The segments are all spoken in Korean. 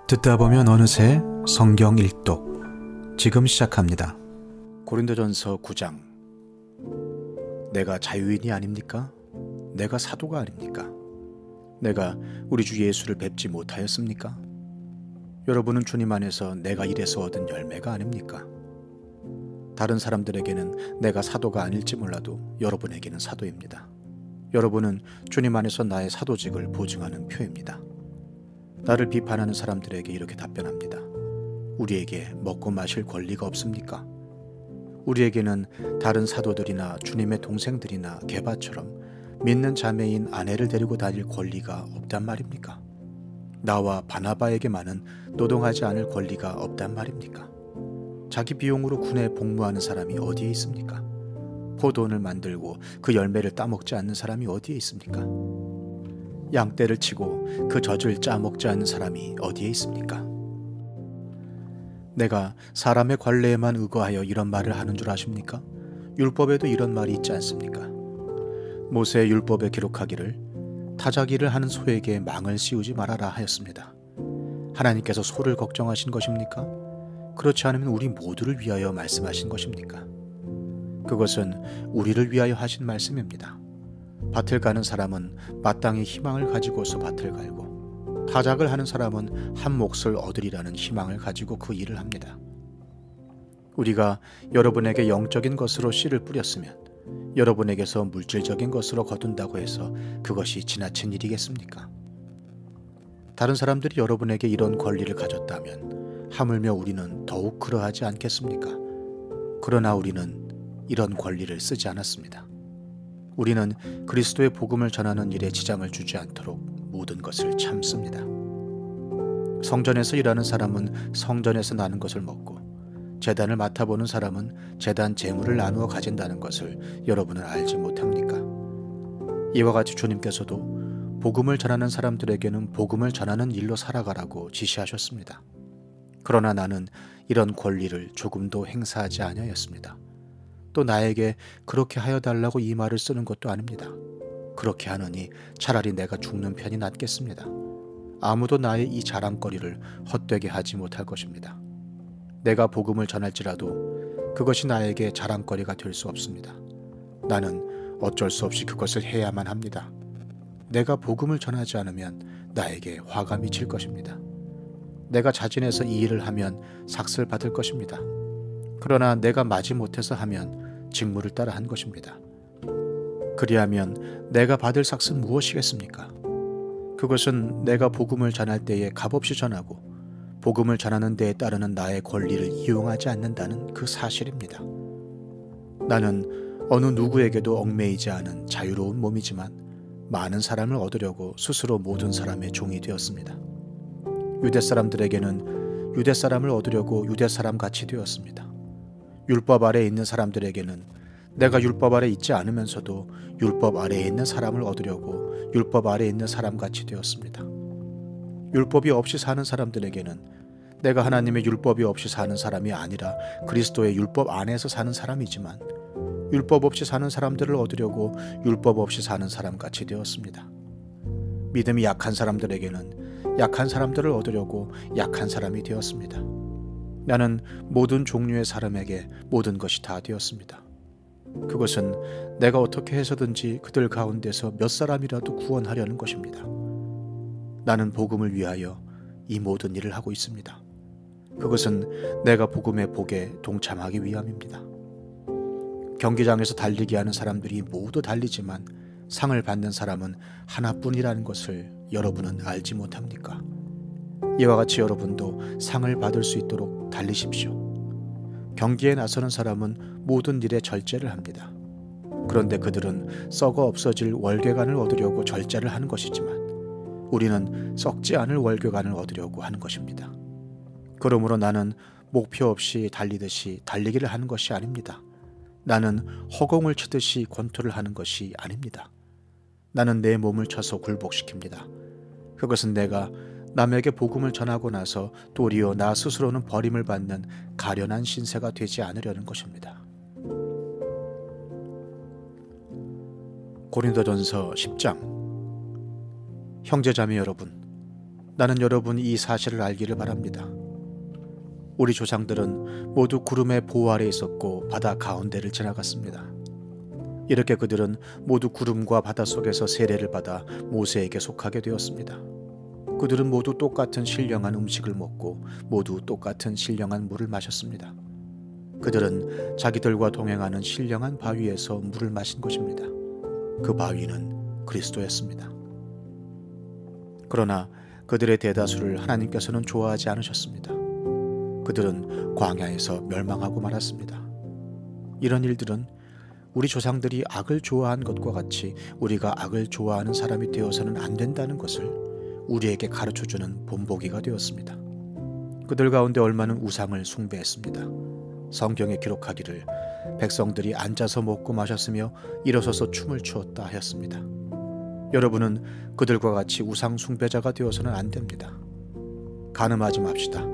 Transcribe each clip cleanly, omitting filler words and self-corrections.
듣다 보면 어느새 성경 일독 지금 시작합니다. 고린도전서 9장. 내가 자유인이 아닙니까? 내가 사도가 아닙니까? 내가 우리 주 예수를 뵙지 못하였습니까? 여러분은 주님 안에서 내가 이래서 얻은 열매가 아닙니까? 다른 사람들에게는 내가 사도가 아닐지 몰라도 여러분에게는 사도입니다. 여러분은 주님 안에서 나의 사도직을 보증하는 표입니다. 나를 비판하는 사람들에게 이렇게 답변합니다. 우리에게 먹고 마실 권리가 없습니까? 우리에게는 다른 사도들이나 주님의 동생들이나 게바처럼 믿는 자매인 아내를 데리고 다닐 권리가 없단 말입니까? 나와 바나바에게만은 노동하지 않을 권리가 없단 말입니까? 자기 비용으로 군에 복무하는 사람이 어디에 있습니까? 포도원을 만들고 그 열매를 따먹지 않는 사람이 어디에 있습니까? 양떼를 치고 그 젖을 짜먹지 않는 사람이 어디에 있습니까? 내가 사람의 관례에만 의거하여 이런 말을 하는 줄 아십니까? 율법에도 이런 말이 있지 않습니까? 모세의 율법에 기록하기를 타작일을 하는 소에게 망을 씌우지 말아라 하였습니다. 하나님께서 소를 걱정하신 것입니까? 그렇지 않으면 우리 모두를 위하여 말씀하신 것입니까? 그것은 우리를 위하여 하신 말씀입니다. 밭을 가는 사람은 마땅히 희망을 가지고서 밭을 갈고 타작을 하는 사람은 한 몫을 얻으리라는 희망을 가지고 그 일을 합니다. 우리가 여러분에게 영적인 것으로 씨를 뿌렸으면 여러분에게서 물질적인 것으로 거둔다고 해서 그것이 지나친 일이겠습니까? 다른 사람들이 여러분에게 이런 권리를 가졌다면 하물며 우리는 더욱 그러하지 않겠습니까? 그러나 우리는 이런 권리를 쓰지 않았습니다. 우리는 그리스도의 복음을 전하는 일에 지장을 주지 않도록 모든 것을 참습니다. 성전에서 일하는 사람은 성전에서 나는 것을 먹고 제단을 맡아보는 사람은 제단 제물을 나누어 가진다는 것을 여러분은 알지 못합니까? 이와 같이 주님께서도 복음을 전하는 사람들에게는 복음을 전하는 일로 살아가라고 지시하셨습니다. 그러나 나는 이런 권리를 조금도 행사하지 아니하였습니다. 또 나에게 그렇게 하여 달라고 이 말을 쓰는 것도 아닙니다. 그렇게 하느니 차라리 내가 죽는 편이 낫겠습니다. 아무도 나의 이 자랑거리를 헛되게 하지 못할 것입니다. 내가 복음을 전할지라도 그것이 나에게 자랑거리가 될 수 없습니다. 나는 어쩔 수 없이 그것을 해야만 합니다. 내가 복음을 전하지 않으면 나에게 화가 미칠 것입니다. 내가 자진해서 이 일을 하면 삭슬 받을 것입니다. 그러나 내가 마지못해서 하면 직무를 따라 한 것입니다. 그리하면 내가 받을 삭은 무엇이겠습니까? 그것은 내가 복음을 전할 때에 값없이 전하고 복음을 전하는 데에 따르는 나의 권리를 이용하지 않는다는 그 사실입니다. 나는 어느 누구에게도 얽매이지 않은 자유로운 몸이지만 많은 사람을 얻으려고 스스로 모든 사람의 종이 되었습니다. 유대 사람들에게는 유대 사람을 얻으려고 유대 사람 같이 되었습니다. 율법 아래에 있는 사람들에게는 내가 율법 아래에 있지 않으면서도 율법 아래에 있는 사람을 얻으려고 율법 아래에 있는 사람같이 되었습니다. 율법이 없이 사는 사람들에게는 내가 하나님의 율법이 없이 사는 사람이 아니라 그리스도의 율법 안에서 사는 사람이지만 율법 없이 사는 사람들을 얻으려고 율법 없이 사는 사람같이 되었습니다. 믿음이 약한 사람들에게는 약한 사람들을 얻으려고 약한 사람이 되었습니다. 나는 모든 종류의 사람에게 모든 것이 다 되었습니다. 그것은 내가 어떻게 해서든지 그들 가운데서 몇 사람이라도 구원하려는 것입니다. 나는 복음을 위하여 이 모든 일을 하고 있습니다. 그것은 내가 복음의 복에 동참하기 위함입니다. 경기장에서 달리기 하는 사람들이 모두 달리지만 상을 받는 사람은 하나뿐이라는 것을 여러분은 알지 못합니까? 이와 같이 여러분도 상을 받을 수 있도록 달리십시오. 경기에 나서는 사람은 모든 일에 절제를 합니다. 그런데 그들은 썩어 없어질 월궤관을 얻으려고 절제를 하는 것이지만 우리는 썩지 않을 월궤관을 얻으려고 하는 것입니다. 그러므로 나는 목표 없이 달리듯이 달리기를 하는 것이 아닙니다. 나는 허공을 치듯이 권투를 하는 것이 아닙니다. 나는 내 몸을 쳐서 굴복시킵니다. 그것은 내가 남에게 복음을 전하고 나서 도리어 나 스스로는 버림을 받는 가련한 신세가 되지 않으려는 것입니다. 고린도전서 10장. 형제자매 여러분, 나는 여러분이 이 사실을 알기를 바랍니다. 우리 조상들은 모두 구름의 보호 아래 있었고 바다 가운데를 지나갔습니다. 이렇게 그들은 모두 구름과 바다 속에서 세례를 받아 모세에게 속하게 되었습니다. 그들은 모두 똑같은 신령한 음식을 먹고 모두 똑같은 신령한 물을 마셨습니다. 그들은 자기들과 동행하는 신령한 바위에서 물을 마신 것입니다. 그 바위는 그리스도였습니다. 그러나 그들의 대다수를 하나님께서는 좋아하지 않으셨습니다. 그들은 광야에서 멸망하고 말았습니다. 이런 일들은 우리 조상들이 악을 좋아한 것과 같이 우리가 악을 좋아하는 사람이 되어서는 안 된다는 것을 우리에게 가르쳐주는 본보기가 되었습니다. 그들 가운데 얼마는 우상을 숭배했습니다. 성경에 기록하기를 백성들이 앉아서 먹고 마셨으며 일어서서 춤을 추었다 하였습니다. 여러분은 그들과 같이 우상 숭배자가 되어서는 안 됩니다. 간음하지 맙시다.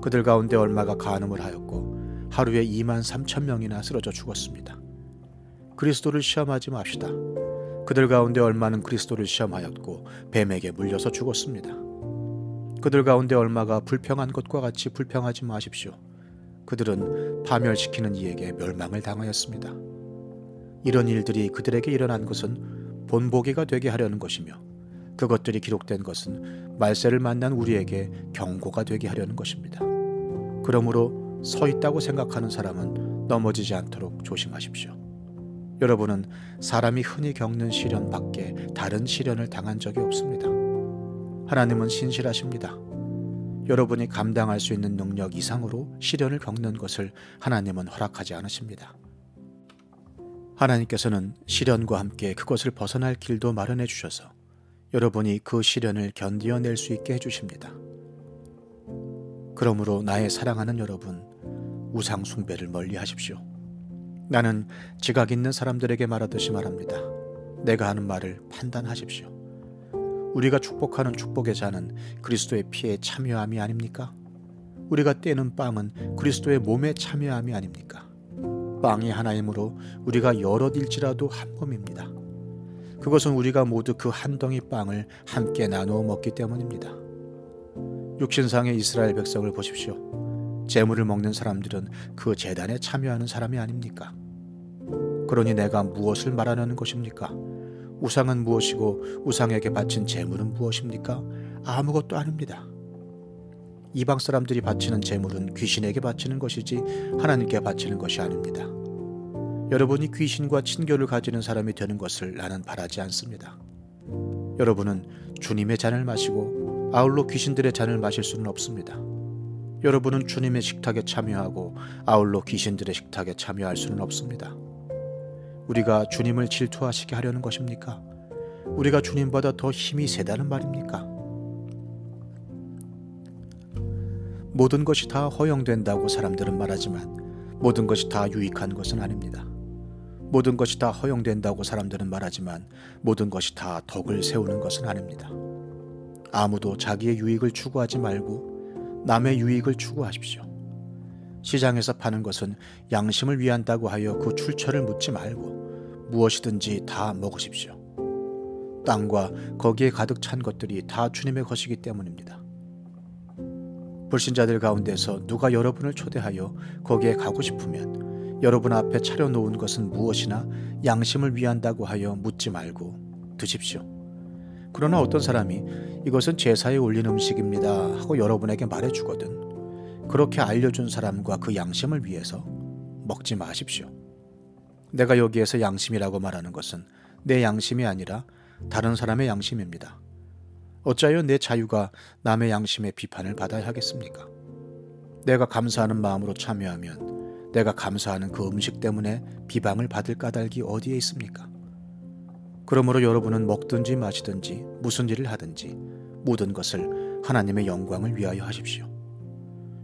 그들 가운데 얼마가 간음을 하였고 하루에 23,000명이나 쓰러져 죽었습니다. 그리스도를 시험하지 맙시다. 그들 가운데 얼마는 그리스도를 시험하였고 뱀에게 물려서 죽었습니다. 그들 가운데 얼마가 불평한 것과 같이 불평하지 마십시오. 그들은 파멸시키는 이에게 멸망을 당하였습니다. 이런 일들이 그들에게 일어난 것은 본보기가 되게 하려는 것이며 그것들이 기록된 것은 말세를 만난 우리에게 경고가 되게 하려는 것입니다. 그러므로 서 있다고 생각하는 사람은 넘어지지 않도록 조심하십시오. 여러분은 사람이 흔히 겪는 시련 밖에 다른 시련을 당한 적이 없습니다. 하나님은 신실하십니다. 여러분이 감당할 수 있는 능력 이상으로 시련을 겪는 것을 하나님은 허락하지 않으십니다. 하나님께서는 시련과 함께 그것을 벗어날 길도 마련해 주셔서 여러분이 그 시련을 견디어낼 수 있게 해주십니다. 그러므로 나의 사랑하는 여러분, 우상 숭배를 멀리 하십시오. 나는 지각 있는 사람들에게 말하듯이 말합니다. 내가 하는 말을 판단하십시오. 우리가 축복하는 축복의 잔은 그리스도의 피에 참여함이 아닙니까? 우리가 떼는 빵은 그리스도의 몸에 참여함이 아닙니까? 빵이 하나이므로 우리가 여럿일지라도 한 몸입니다. 그것은 우리가 모두 그 한 덩이 빵을 함께 나누어 먹기 때문입니다. 육신상의 이스라엘 백성을 보십시오. 제물을 먹는 사람들은 그 제단에 참여하는 사람이 아닙니까? 그러니 내가 무엇을 말하려는 것입니까? 우상은 무엇이고 우상에게 바친 제물은 무엇입니까? 아무것도 아닙니다. 이방 사람들이 바치는 제물은 귀신에게 바치는 것이지 하나님께 바치는 것이 아닙니다. 여러분이 귀신과 친교를 가지는 사람이 되는 것을 나는 바라지 않습니다. 여러분은 주님의 잔을 마시고 아울러 귀신들의 잔을 마실 수는 없습니다. 여러분은 주님의 식탁에 참여하고 아울러 귀신들의 식탁에 참여할 수는 없습니다. 우리가 주님을 질투하시게 하려는 것입니까? 우리가 주님보다 더 힘이 세다는 말입니까? 모든 것이 다 허용된다고 사람들은 말하지만 모든 것이 다 유익한 것은 아닙니다. 모든 것이 다 허용된다고 사람들은 말하지만 모든 것이 다 덕을 세우는 것은 아닙니다. 아무도 자기의 유익을 추구하지 말고 남의 유익을 추구하십시오. 시장에서 파는 것은 양심을 위한다고 하여 그 출처를 묻지 말고 무엇이든지 다 먹으십시오. 땅과 거기에 가득 찬 것들이 다 주님의 것이기 때문입니다. 불신자들 가운데서 누가 여러분을 초대하여 거기에 가고 싶으면 여러분 앞에 차려놓은 것은 무엇이나 양심을 위한다고 하여 묻지 말고 드십시오. 그러나 어떤 사람이 이것은 제사에 올린 음식입니다 하고 여러분에게 말해주거든 그렇게 알려준 사람과 그 양심을 위해서 먹지 마십시오. 내가 여기에서 양심이라고 말하는 것은 내 양심이 아니라 다른 사람의 양심입니다. 어찌하여 내 자유가 남의 양심의 비판을 받아야 하겠습니까? 내가 감사하는 마음으로 참여하면 내가 감사하는 그 음식 때문에 비방을 받을 까닭이 어디에 있습니까? 그러므로 여러분은 먹든지 마시든지 무슨 일을 하든지 모든 것을 하나님의 영광을 위하여 하십시오.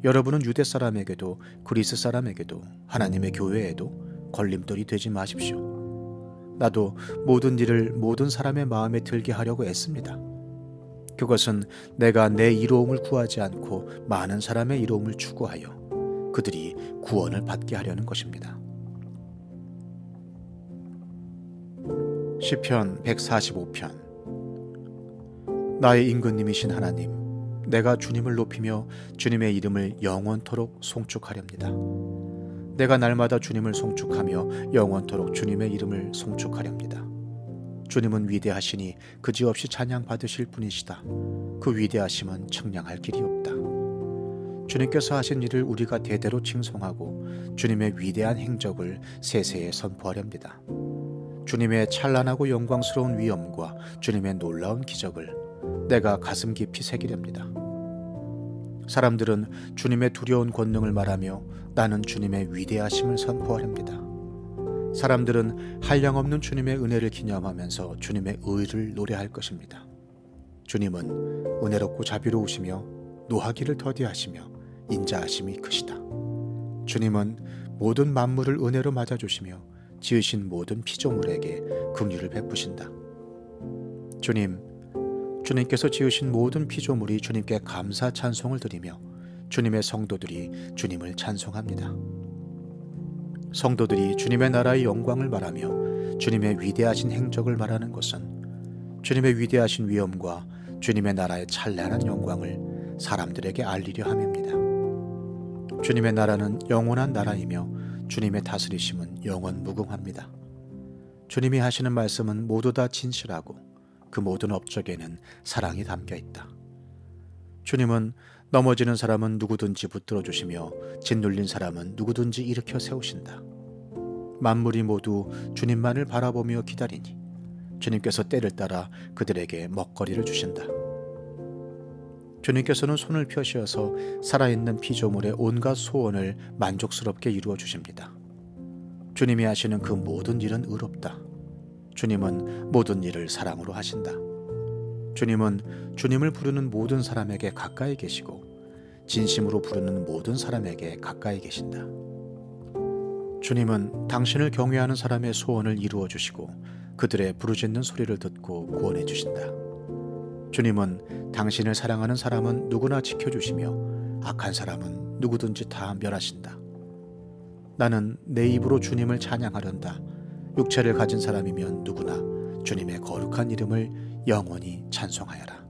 여러분은 유대 사람에게도 그리스 사람에게도 하나님의 교회에도 걸림돌이 되지 마십시오. 나도 모든 일을 모든 사람의 마음에 들게 하려고 애씁니다. 그것은 내가 내 이로움을 구하지 않고 많은 사람의 이로움을 추구하여 그들이 구원을 받게 하려는 것입니다. 시편 145편. 나의 임금님이신 하나님, 내가 주님을 높이며 주님의 이름을 영원토록 송축하렵니다. 내가 날마다 주님을 송축하며 영원토록 주님의 이름을 송축하렵니다. 주님은 위대하시니 그지없이 찬양 받으실 분이시다. 그 위대하심은 측량할 길이 없다. 주님께서 하신 일을 우리가 대대로 칭송하고 주님의 위대한 행적을 세세에 선포하렵니다. 주님의 찬란하고 영광스러운 위엄과 주님의 놀라운 기적을 내가 가슴 깊이 새기렵니다. 사람들은 주님의 두려운 권능을 말하며 나는 주님의 위대하심을 선포하렵니다. 사람들은 한량없는 주님의 은혜를 기념하면서 주님의 의를 노래할 것입니다. 주님은 은혜롭고 자비로우시며 노하기를 더디하시며 인자하심이 크시다. 주님은 모든 만물을 은혜로 맞아주시며 지으신 모든 피조물에게 긍휼을 베푸신다. 주님께서 지으신 모든 피조물이 주님께 감사 찬송을 드리며 주님의 성도들이 주님을 찬송합니다. 성도들이 주님의 나라의 영광을 말하며 주님의 위대하신 행적을 말하는 것은 주님의 위대하신 위엄과 주님의 나라의 찬란한 영광을 사람들에게 알리려 함입니다. 주님의 나라는 영원한 나라이며 주님의 다스리심은 영원 무궁합니다. 주님이 하시는 말씀은 모두 다 진실하고 그 모든 업적에는 사랑이 담겨 있다. 주님은 넘어지는 사람은 누구든지 붙들어 주시며 짓눌린 사람은 누구든지 일으켜 세우신다. 만물이 모두 주님만을 바라보며 기다리니 주님께서 때를 따라 그들에게 먹거리를 주신다. 주님께서는 손을 펴시어서 살아있는 피조물의 온갖 소원을 만족스럽게 이루어 주십니다. 주님이 하시는 그 모든 일은 의롭다. 주님은 모든 일을 사랑으로 하신다. 주님은 주님을 부르는 모든 사람에게 가까이 계시고 진심으로 부르는 모든 사람에게 가까이 계신다. 주님은 당신을 경외하는 사람의 소원을 이루어 주시고 그들의 부르짖는 소리를 듣고 구원해 주신다. 주님은 당신을 사랑하는 사람은 누구나 지켜주시며 악한 사람은 누구든지 다 멸하신다. 나는 내 입으로 주님을 찬양하련다. 육체를 가진 사람이면 누구나 주님의 거룩한 이름을 영원히 찬송하여라.